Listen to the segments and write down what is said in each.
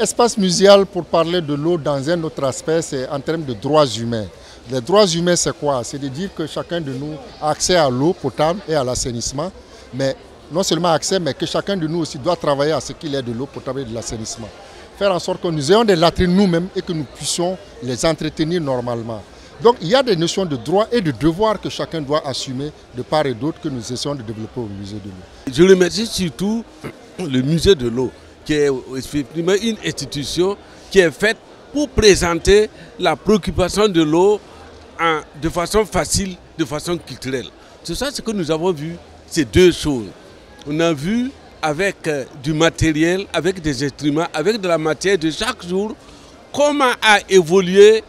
espace muséal, pour parler de l'eau dans un autre aspect, c'est en termes de droits humains. Les droits humains, c'est quoi? C'est de dire que chacun de nous a accès à l'eau potable et à l'assainissement, mais non seulement accès, mais que chacun de nous aussi doit travailler à ce qu'il ait de l'eau potable et de l'assainissement. Faire en sorte que nous ayons des latrines nous-mêmes et que nous puissions les entretenir normalement. Donc il y a des notions de droits et de devoirs que chacun doit assumer de part et d'autre que nous essayons de développer au musée de l'eau. Je remercie surtout le musée de l'eau, qui est effectivement une institution qui est faite pour présenter la préoccupation de l'eau de façon facile, de façon culturelle. C'est ça ce que nous avons vu, ces deux choses. On a vu avec du matériel, avec des instruments, avec de la matière de chaque jour, comment a évolué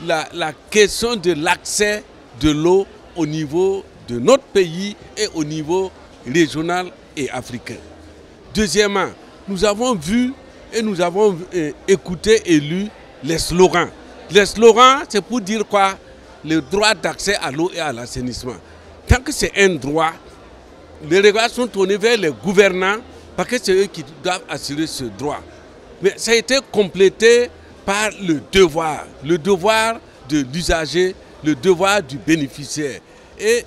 la question de l'accès de l'eau au niveau de notre pays et au niveau régional et africain. Deuxièmement, nous avons vu et nous avons écouté et lu les slogans. Les slogans, c'est pour dire quoi? Le droit d'accès à l'eau et à l'assainissement. Tant que c'est un droit, les regards sont tournés vers les gouvernants parce que c'est eux qui doivent assurer ce droit. Mais ça a été complété par le devoir de l'usager, le devoir du bénéficiaire. Et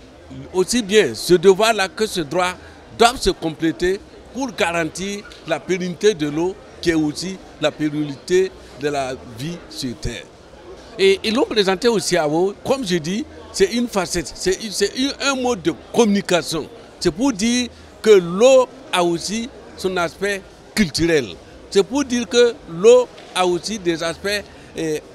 aussi bien ce devoir-là que ce droit doivent se compléter pour garantir la pérennité de l'eau, qui est aussi la pérennité de la vie sur Terre. Et ils l'ont présenté aussi à vous, comme je dis, c'est une facette, c'est un mode de communication. C'est pour dire que l'eau a aussi son aspect culturel. C'est pour dire que l'eau a aussi des aspects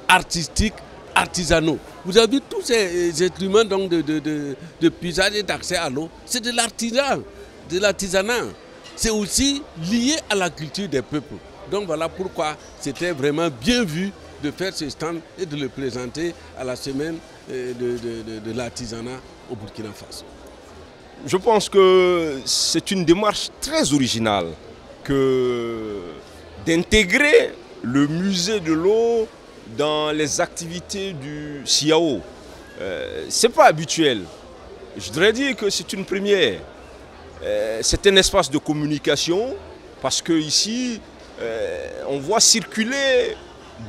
artistiques, artisanaux. Vous avez vu tous ces instruments donc, de puisage et d'accès à l'eau, c'est de l'artisanat. C'est aussi lié à la culture des peuples. Donc voilà pourquoi c'était vraiment bien vu de faire ce stand et de le présenter à la semaine de l'artisanat au Burkina Faso. Je pense que c'est une démarche très originale d'intégrer le musée de l'eau dans les activités du CIAO. Ce n'est pas habituel. Je voudrais dire que c'est une première. C'est un espace de communication parce qu'ici, on voit circuler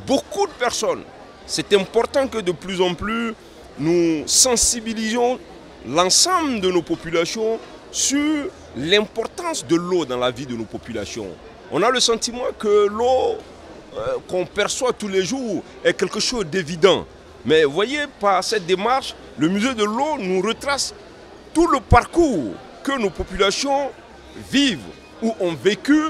beaucoup de personnes. C'est important que de plus en plus, nous sensibilisions l'ensemble de nos populations sur l'importance de l'eau dans la vie de nos populations. On a le sentiment que l'eau qu'on perçoit tous les jours est quelque chose d'évident. Mais vous voyez, par cette démarche, le musée de l'eau nous retrace tout le parcours que nos populations vivent ou ont vécu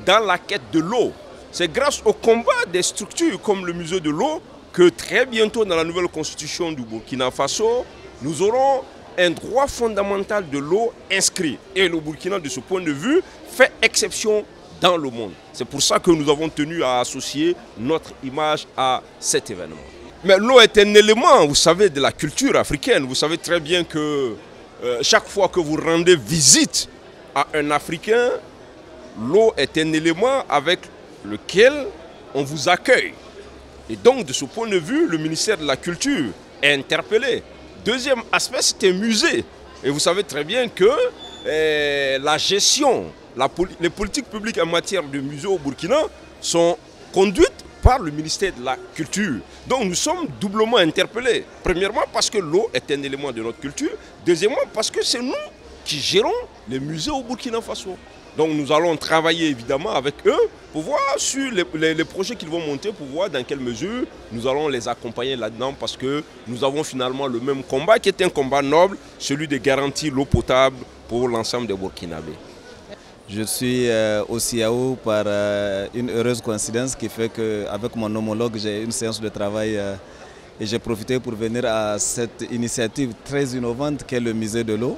dans la quête de l'eau. C'est grâce au combat des structures comme le musée de l'eau que très bientôt dans la nouvelle constitution du Burkina Faso, nous aurons un droit fondamental de l'eau inscrit. Et le Burkina, de ce point de vue, fait exception dans le monde. C'est pour ça que nous avons tenu à associer notre image à cet événement. Mais l'eau est un élément, vous savez, de la culture africaine. Vous savez très bien que chaque fois que vous rendez visite à un Africain, l'eau est un élément avec lequel on vous accueille. Et donc, de ce point de vue, le ministère de la Culture est interpellé. Deuxième aspect, c'est un musée. Et vous savez très bien que la gestion, les politiques publiques en matière de musée au Burkina sont conduites par le ministère de la Culture. Donc nous sommes doublement interpellés. Premièrement parce que l'eau est un élément de notre culture. Deuxièmement parce que c'est nous qui gérons les musées au Burkina Faso. Donc nous allons travailler évidemment avec eux pour voir sur les projets qu'ils vont monter, pour voir dans quelle mesure nous allons les accompagner là-dedans, parce que nous avons finalement le même combat qui est un combat noble, celui de garantir l'eau potable pour l'ensemble des Burkinabés. Je suis au CIAO par une heureuse coïncidence qui fait qu'avec mon homologue, j'ai une séance de travail et j'ai profité pour venir à cette initiative très innovante qu'est le musée de l'eau.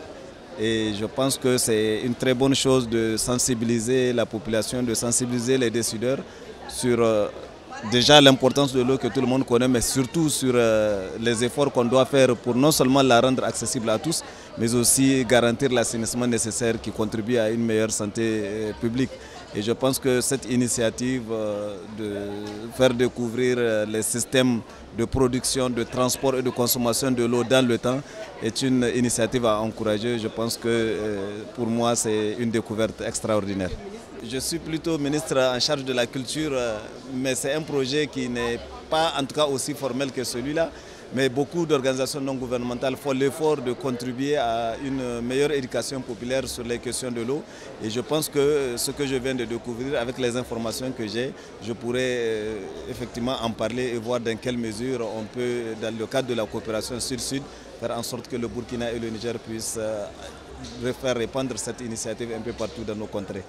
Et je pense que c'est une très bonne chose de sensibiliser la population, de sensibiliser les décideurs sur déjà l'importance de l'eau que tout le monde connaît, mais surtout sur les efforts qu'on doit faire pour non seulement la rendre accessible à tous, mais aussi garantir l'assainissement nécessaire qui contribue à une meilleure santé publique. Et je pense que cette initiative de faire découvrir les systèmes de production, de transport et de consommation de l'eau dans le temps est une initiative à encourager. Je pense que pour moi, c'est une découverte extraordinaire. Je suis plutôt ministre en charge de la culture, mais c'est un projet qui n'est pas en tout cas aussi formel que celui-là. Mais beaucoup d'organisations non gouvernementales font l'effort de contribuer à une meilleure éducation populaire sur les questions de l'eau. Et je pense que ce que je viens de découvrir avec les informations que j'ai, je pourrais effectivement en parler et voir dans quelle mesure on peut, dans le cadre de la coopération sud-sud, faire en sorte que le Burkina et le Niger puissent faire répandre cette initiative un peu partout dans nos contrées.